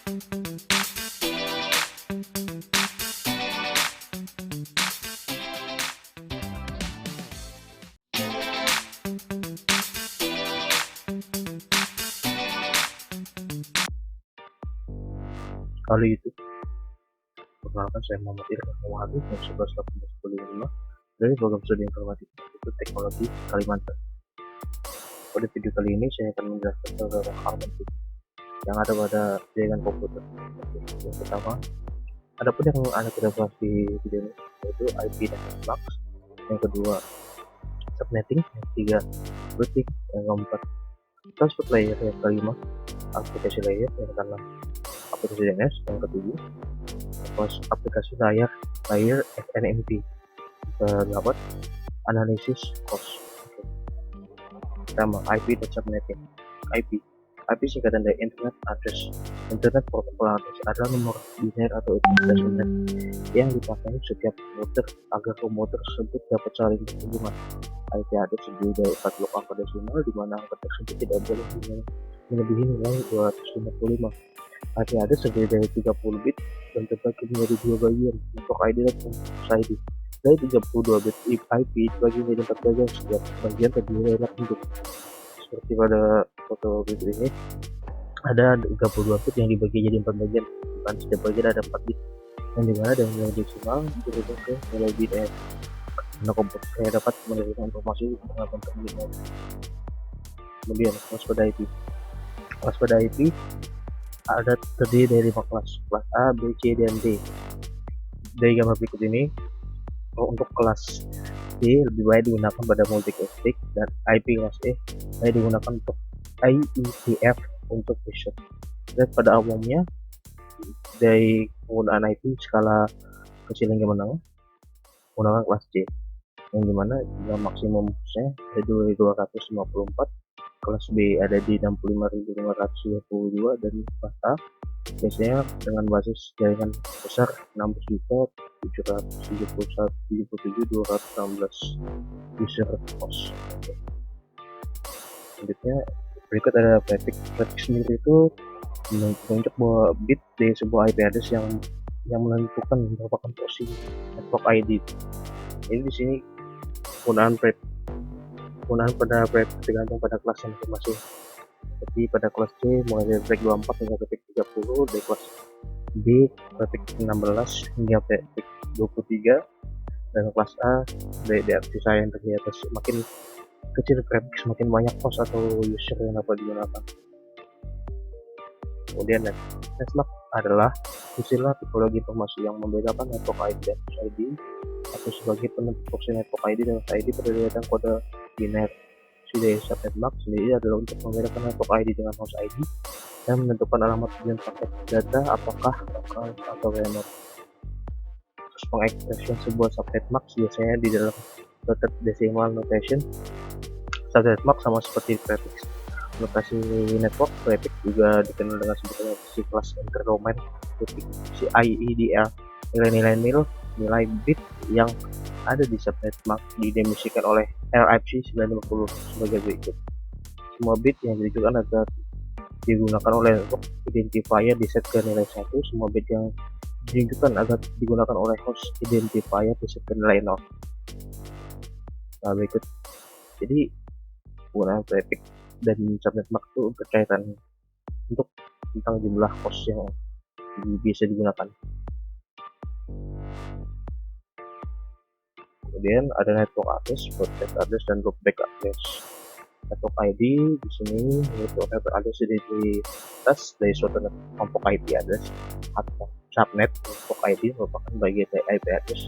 Halo YouTube, perkenalkan saya Muhammad Irfan Muhammad yang 11.18.5 dari program studi informatik Institut Teknologi Kalimantan. Pada video kali ini saya akan menjelaskan beberapa hal penting yang ada pada jaringan komputer. Yang pertama, ada pun yang Anda tidak bahas di video ini, yaitu IP dan network. Yang kedua, subnetting. Yang ketiga, routing. Yang keempat, transport layer. Yang kelima, aplikasi layer. Yang keenam, aplikasi DNS. Yang ketujuh, aplikasi layer SNMP. Ke-8, analisis cost. Pertama, IP dan subnetting. IP singkatan dari Internet Address. Internet Protocol Address adalah nomor biner atau identitas internet yang dipakai setiap komputer agar komputer tersebut dapat saling berhubungan. IP address terdiri dari 4 blok angka desimal di mana angka tersebut tidak boleh melebihi nilai 255. IP address terdiri dari 30 bit dan terbagi menjadi 2 bagian, network ID dan host ID. Dari 32 bit IP dibagi menjadi 4 bagian, setiap bagian terdiri dari 8 bit. Seperti pada foto berikut ini, ada 32 bit yang dibagi jadi 4 bagian, dan setiap bagian ada 4 bit, yang dimana dari nilai desimal berubah ke nilai biner. Karena komputer saya dapat menerima informasi dengan bentuk biner. Kemudian kelas pada IP. Kelas pada IP ada terdiri dari 5 kelas A, B, C, dan D. Dari gambar berikut ini, untuk kelas D lebih baik digunakan pada multicasting, dan IP kelas E baik digunakan untuk IETF untuk riset. Dan pada umumnya dari penggunaan IP skala kecil hingga menengah menggunakan kelas C, yang dimana jumlah maksimumnya ada di 254, kelas B ada di 65.532, dan kelas A biasanya dengan basis jaringan besar 16.777.216 user host. Selanjutnya berikut ada prefix. Prefix sendiri itu menunjuk bahwa bit dari sebuah IP address yang menentukan merupakan porsi network ID. Jadi di sini penggunaan pada prefix tergantung pada kelasnya masing-masing. Seperti pada kelas C mulai dari prefix 24 hingga prefix 30, dari kelas B prefix 16 hingga prefix 23, dan kelas A dari sisa yang terdiri atas makin kecil prefix makin banyak host atau user yang dapat digunakan. Kemudian network adalah istilah topologi informasi yang membedakan network ID dan host ID, atau sebagai penentu porsi network ID dan host ID berdasarkan kode biner. Dari subnetwork sendiri adalah untuk membedakan network ID dengan host ID dan menentukan alamat tujuan paket data, apakah lokal atau remote. Terus pengekspresian sebuah subnetwork biasanya di dalam dotted decimal notation. Subnetwork sama seperti prefix notasi network, prefix juga dikenal dengan sebutan notasi kelas interdomain, si IEDL. Nilai bit yang ada di subnetwork didefinisikan oleh RFC 950 sebagai berikut. Semua bit yang ditujukan agar digunakan oleh network identifier diset ke nilai 1. Semua bit yang ditujukan agar digunakan oleh host identifier diset ke nilai 0. Nah, berikut. Jadi penggunaan prefix dan subnetwork itu berkaitan untuk tentang jumlah host yang bisa digunakan. Kemudian ada network address, broadcast address, dan loopback address. Network ID di sini yaitu network address identitas dari suatu kelompok IP address atau subnet. Network ID merupakan bagian dari IP address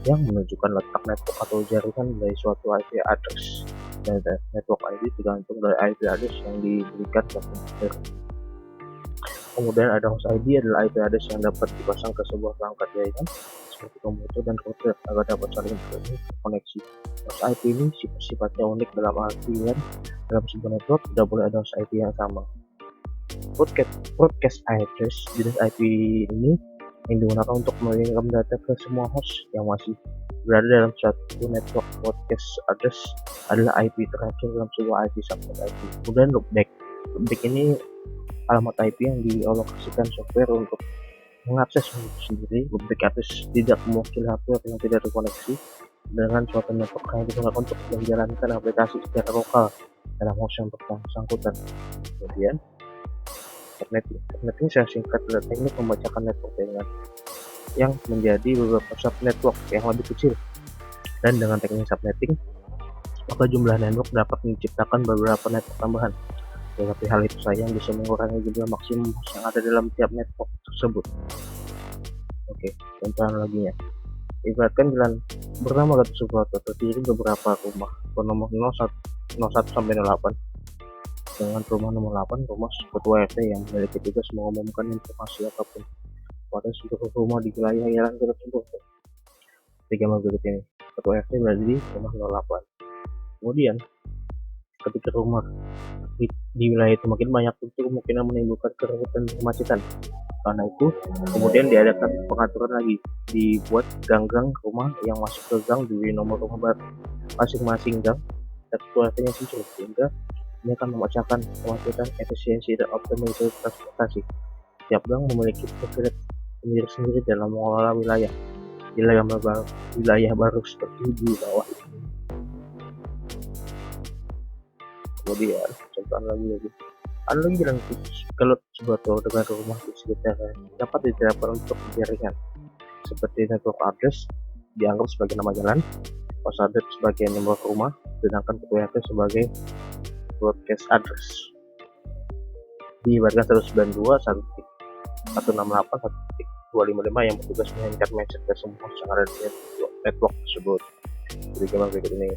yang menunjukkan letak network atau jaringan dari suatu IP address. Dan network ID tergantung dari IP address yang diberikan ke komputer. Kemudian ada host ID adalah IP address yang dapat dipasang ke sebuah perangkat jaringan seperti komputer dan router agar dapat saling terkoneksi. Host IP ini sifatnya unik dalam artian dalam sebuah network tidak boleh ada host IP yang sama. Broadcast address jenis IP ini yang digunakan untuk mengirim data ke semua host yang masih berada dalam suatu network. Broadcast address adalah IP terakhir dalam sebuah IP subnet IP. Kemudian loopback ini alamat IP yang dialokasikan software untuk mengakses sendiri. Objek address tidak mewakili hardware yang tidak terkoneksi dengan suatu network yang digunakan untuk menjalankan aplikasi secara lokal dalam host yang bersangkutan. Kemudian subnetting. Subnetting secara singkat adalah teknik membacakan network jaringan yang menjadi beberapa subnetwork yang lebih kecil, dan dengan teknik subnetting maka jumlah network dapat menciptakan beberapa network tambahan, tetapi hal itu sayang bisa mengurangi jumlah maksimum host yang ada dalam tiap network tersebut. Oke, contoh analoginya, ibaratkan jalan bernama Gatot Subroto terdiri beberapa rumah bernomor 01 sampai 08. Dengan rumah nomor 8, rumah ketua RT yang memiliki tugas mengumumkan informasi apapun pada seluruh rumah di wilayah Jalan Gatot Subroto. Tiga berikut ini, ketua RT berada di rumah 08. Kemudian ketika rumah di wilayah itu makin banyak, tentu kemungkinan menimbulkan keributan dan kemacetan. Karena itu kemudian diadakan pengaturan lagi, dibuat gang-gang rumah yang masuk ke gang diberi nomor rumah baru masing-masing gang dan ketua RT-nya sendiri, sehingga ini akan memecahkan kemacetan, efisiensi, dan optimalisasi transportasi. Setiap gang memiliki privilege sendiri dalam mengelola wilayah baru seperti di bawah ini. Kemudian contoh analogi jalan Gatot Subroto dengan rumah di sekitarnya dapat diterapkan untuk jaringan, seperti network address dianggap sebagai nama jalan, host address sebagai nomor rumah, sedangkan ketua RT sebagai broadcast address. Diibaratkan 192.168.1.255 yang bertugas mengirimkan message ke semua host yang ada di network tersebut. Jadi gambar berikut ini.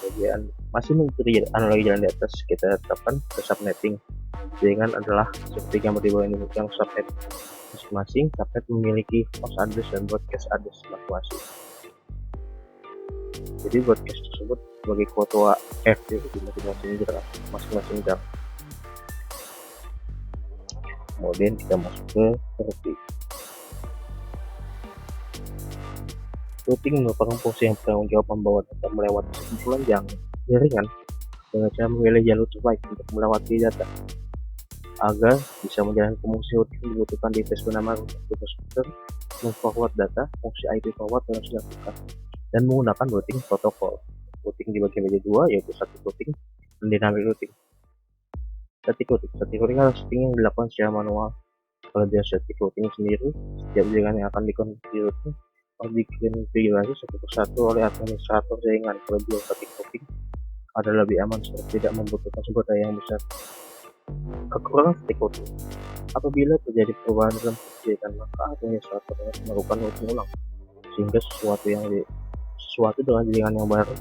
Kemudian masih mengikuti analogi jalan di atas, kita terapkan ke subnetting. Jaringan adalah seperti gambar di bawah ini, yang subnet masing-masing subnet memiliki host address dan broadcast address masing-masing. Jadi broadcast tersebut sebagai ketua RT di masing-masing gang. Kemudian kita masuk ke routing. Routing merupakan fungsi yang bertanggung jawab membawa data melewati sekumpulan jaringan dengan cara memilih jalur terbaik untuk melewati data. Agar bisa menjalankan fungsi routing dibutuhkan device bernama router memforward data. Fungsi IP forward harus dilakukan dan menggunakan routing protokol. Routing dibagi menjadi dua, yaitu static routing dan dynamic routing. Static routing adalah routing yang dilakukan secara manual. Kalau dia static routing sendiri, setiap jaringan yang akan dikonfigurasi harus dikonfigurasi satu persatu oleh administrator jaringan. Kelebihan static routing adalah lebih aman sebab tidak membutuhkan sumber daya yang besar. Kekurangan static routing: apabila terjadi perubahan dalam jaringan, maka administrator harus melakukan routing ulang, sehingga sesuatu dengan jaringan yang baru.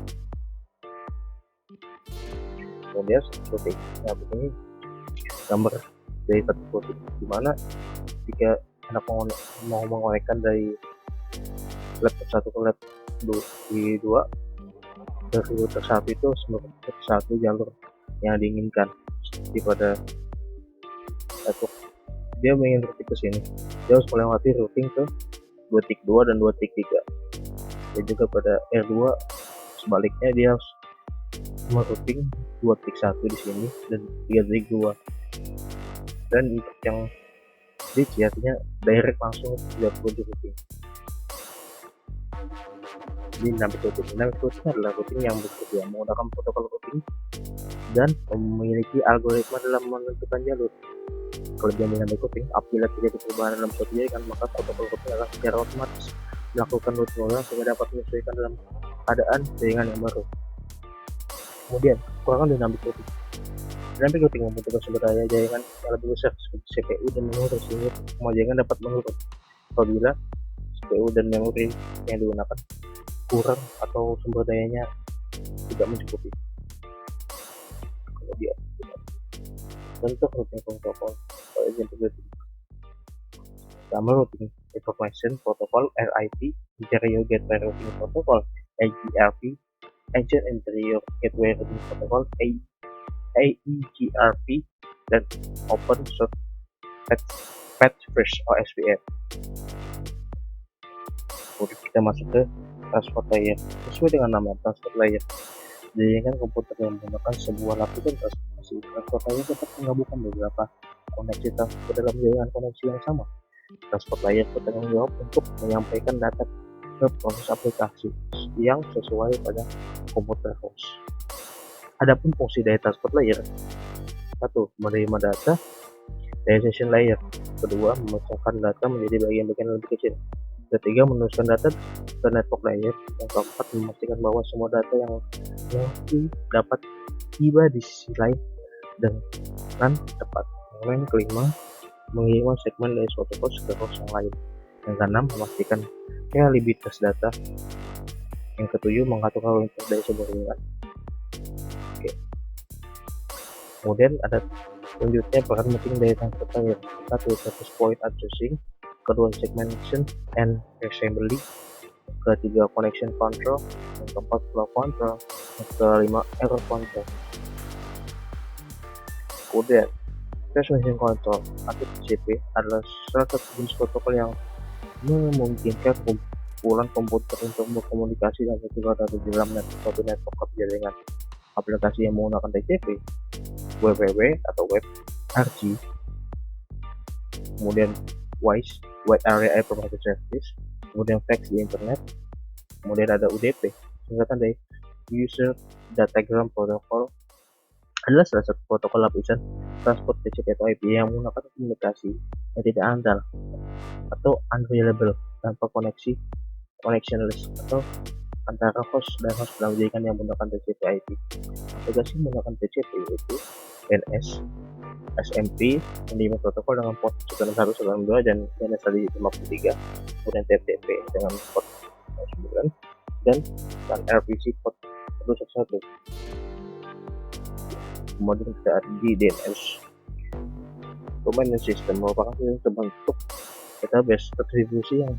Kemudian static routing, nah begini gambar dari static routing, dimana jika Anda mau mengonekkan dari laptop satu ke laptop 2, dari router satu itu satu jalur yang diinginkan. Seperti pada laptop dia ingin routing ke sini, dia harus melewati routing ke 2.2 dan 2.3, dan juga pada R2 sebaliknya dia harus merouting 2.1 di sini dan 3.2. Dan untuk yang bridge artinya direct langsung tidak perlu di routing. Ini dynamic routing adalah routing yang bekerja menggunakan protokol routing dan memiliki algoritma dalam menentukan jalur. Kelebihan dynamic routing: apabila terjadi perubahan dalam suatu jaringan, maka protokol routing akan secara otomatis melakukan routing ulang sehingga dapat menyesuaikan dalam keadaan jaringan yang baru. Kemudian kekurangan dynamic routing: dynamic routing membutuhkan sumber daya jaringan yang lebih besar seperti CPU dan memori, sehingga semua jaringan dapat menurun apabila CPU dan memori yang digunakan kurang atau sumber dayanya tidak mencukupi. Kemudian bentuk routing protokol. Pertama, routing information protocol RIP, interior gateway routing protocol AGRP, agent interior gateway routing protocol AEGRP, dan open source patch first OSPF. Kemudian kita masuk ke transport layer. Sesuai dengan nama transport layer, jaringan komputer yang menggunakan sebuah lapisan transportasi. Transport layer dapat menggabungkan beberapa koneksi ke dalam jaringan koneksi yang sama. Transport layer bertanggung jawab untuk menyampaikan data ke proses aplikasi yang sesuai pada komputer host. Adapun fungsi dari transport layer: 1. Menerima data dari session layer. Kedua, memecahkan data menjadi bagian-bagian lebih kecil. Ketiga, meneruskan data ke network layer. Yang keempat, memastikan bahwa semua data yang dapat tiba di sisi lain dengan tepat. Yang kelima, mengirim segmen dari suatu host ke host yang lain. Yang keenam, memastikan reliabilitas data. Yang ketujuh, mengatur lalu lintas dari sebuah jaringan. Oke. Kemudian ada selanjutnya peran penting dari transport layer. 1. Service point addressing. Kedua, segmentation and assembly. Ketiga, connection control. Yang keempat, flow control. Yang kelima, error control. Kemudian transmission control atau TCP adalah salah satu jenis protokol yang memungkinkan kumpulan komputer untuk berkomunikasi dan bertukar data di dalam suatu network jaringan. Aplikasi yang menggunakan TCP, WWW atau WebRTC, kemudian WISE, Wide Area Information Service, kemudian fax di internet, kemudian ada UDP, singkatan dari User Datagram Protocol, adalah salah satu protokol lapisan transport TCP atau IP yang menggunakan komunikasi yang tidak andal atau unreliable tanpa connectionless atau antara host dan host dalam jaringan yang menggunakan TCP IP. Aplikasi menggunakan TCP yaitu DNS, SMP, menerima protokol dengan port 9192 dan DNS tadi 53, kemudian TTP dengan port 9 dan RPC port 111. Kemudian kita ada di DNS. Domain system merupakan sistem terbentuk database atribusi yang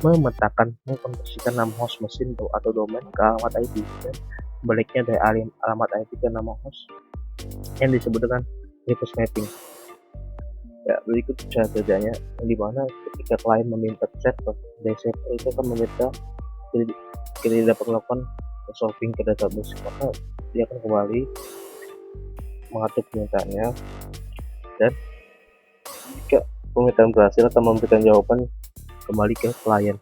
mengkonversikan nama host mesin atau domain ke alamat IP dan sebaliknya dari alamat IP ke nama host yang disebut dengan reverse mapping. Ya, berikut cara kerjanya, yang dimana ketika klien meminta server dari server itu akan meminta kita dapat melakukan solving ke database, maka dia akan kembali mengatur permintaannya, dan jika permintaan berhasil akan memberikan jawaban kembali ke klien.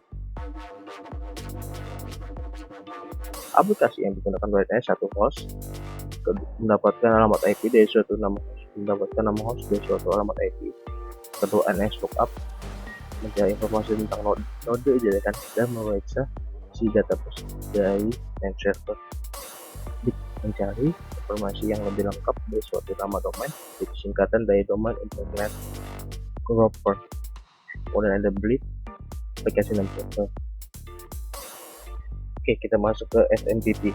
Aplikasi yang digunakan berarti satu host mendapatkan alamat IP dari suatu nama host, mendapatkan nama host dari suatu alamat IP. Kedua, NS lookup mencari informasi tentang node jaringan dan memeriksa si database dari name server. Mencari informasi yang lebih lengkap dari suatu nama domain, itu singkatan dari domain internet grouper. Kemudian ada bleed aplikasi name server. Oke, kita masuk ke SMTP.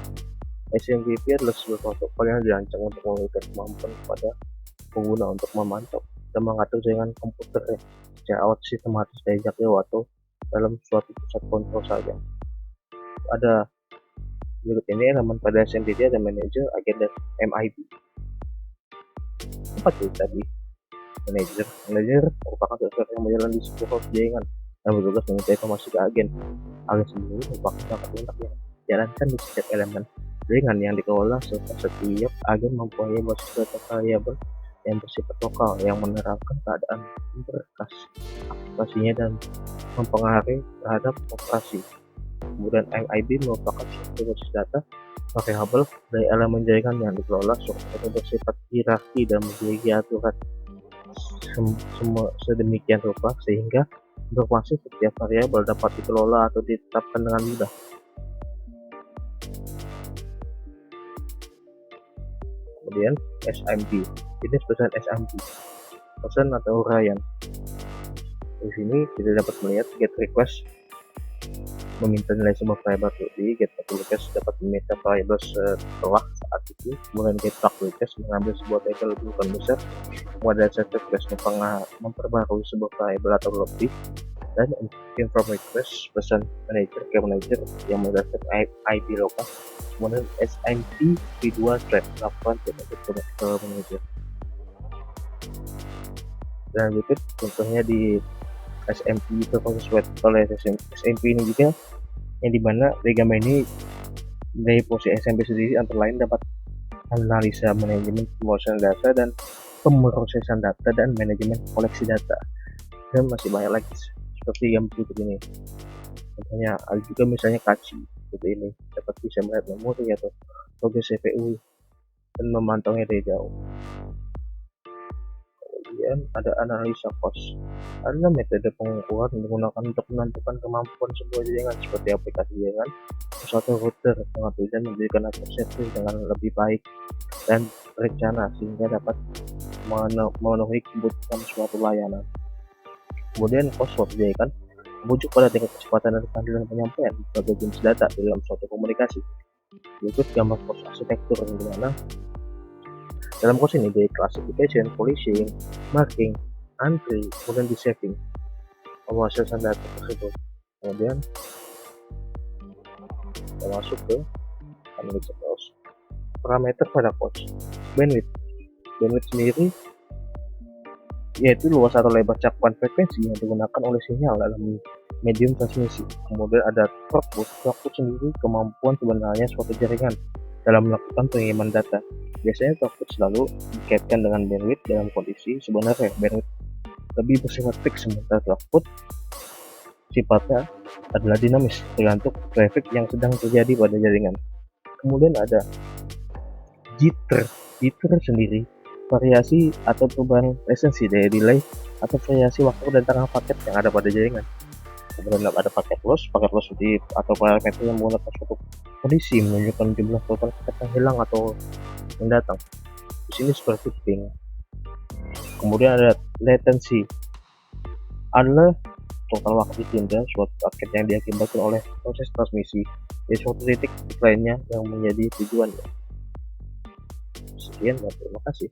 SMTP adalah sebuah protokol yang dirancang untuk memberikan kemampuan kepada pengguna untuk memantau dan mengatur jaringan komputer secara sistematis dari jarak jauh atau dalam suatu pusat kontrol saja. Ada berikut ini elemen pada SMTP, ada manager, agen, dan MIB. Apa itu tadi? Manager merupakan server yang berjalan di sebuah host jaringan dan bertugas meminta informasi ke agen. Agen sendiri merupakan perangkat lunak yang dijalankan di setiap elemen jaringan yang dikelola, serta setiap agen mempunyai basis data variabel yang bersifat lokal yang menerangkan keadaan berkas aplikasinya dan mempengaruhi terhadap operasi. Kemudian MIB merupakan suatu basis data variabel dari elemen jaringan yang dikelola, serta bersifat hierarki dan memiliki aturan sedemikian rupa sehingga informasi setiap variabel dapat dikelola atau ditetapkan dengan mudah. Kemudian SMB, ini pesan SMB, pesan atau uraian. Di sini kita dapat melihat get request meminta nilai sebuah variabel, di get request dapat meminta variabel setelah saat itu. Kemudian get request mengambil sebuah table bukan besar. Kemudian set request memperbarui sebuah variabel atau lebih. Dan inform request pesan manager ke manager yang berdasarkan IP lokal. Kemudian SMT V2 thread lakukan ke manager. Dan berikut contohnya di SMP proses web oleh SMP ini juga, yang dimana di gambar ini Dari posisi SMP sendiri antara lain dapat analisa manajemen pemrosesan data dan pemrosesan data dan manajemen koleksi data, dan masih banyak lagi seperti yang berikut ini. Contohnya ada juga misalnya kaci seperti ini, dapat bisa melihat memori atau progres CPU dan memantaunya dari jauh. Kemudian ada analisa cost, adalah metode pengukuran yang digunakan untuk menentukan kemampuan sebuah jaringan seperti aplikasi jaringan, suatu router dengan tujuan menjadikan service dengan lebih baik dan berencana sehingga dapat memenuhi kebutuhan suatu layanan. Kemudian cost suatu jaringan merujuk pada tingkat kecepatan dan keadilan penyampaian berbagai jenis data dalam suatu komunikasi. Berikut gambar cost arsitektur yang dimana dalam cost ini dari classification, polishing, marking, entry, kemudian di saving pemrosesan data tersebut. Kemudian kita masuk ke analisa cost. Parameter pada cost. Bandwidth sendiri yaitu luas atau lebar cakupan frekuensi yang digunakan oleh sinyal dalam medium transmisi. Kemudian ada throughput sendiri kemampuan sebenarnya suatu jaringan dalam melakukan pengiriman data. Biasanya throughput selalu dikaitkan dengan bandwidth dalam kondisi sebenarnya bandwidth lebih bersifat fix, sementara throughput sifatnya adalah dinamis tergantung traffic yang sedang terjadi pada jaringan. Kemudian ada jitter sendiri variasi atau perubahan latency dari delay atau variasi waktu dan tengah paket yang ada pada jaringan. Kemudian ada paket loss atau parameter yang menggunakan suatu kondisi menunjukkan jumlah total paket yang hilang atau yang datang. Di sini seperti ping. Kemudian ada latency, adalah total waktu ditunda suatu paket yang diakibatkan oleh proses transmisi dari suatu titik lainnya yang menjadi tujuannya. Sekian dan terima kasih.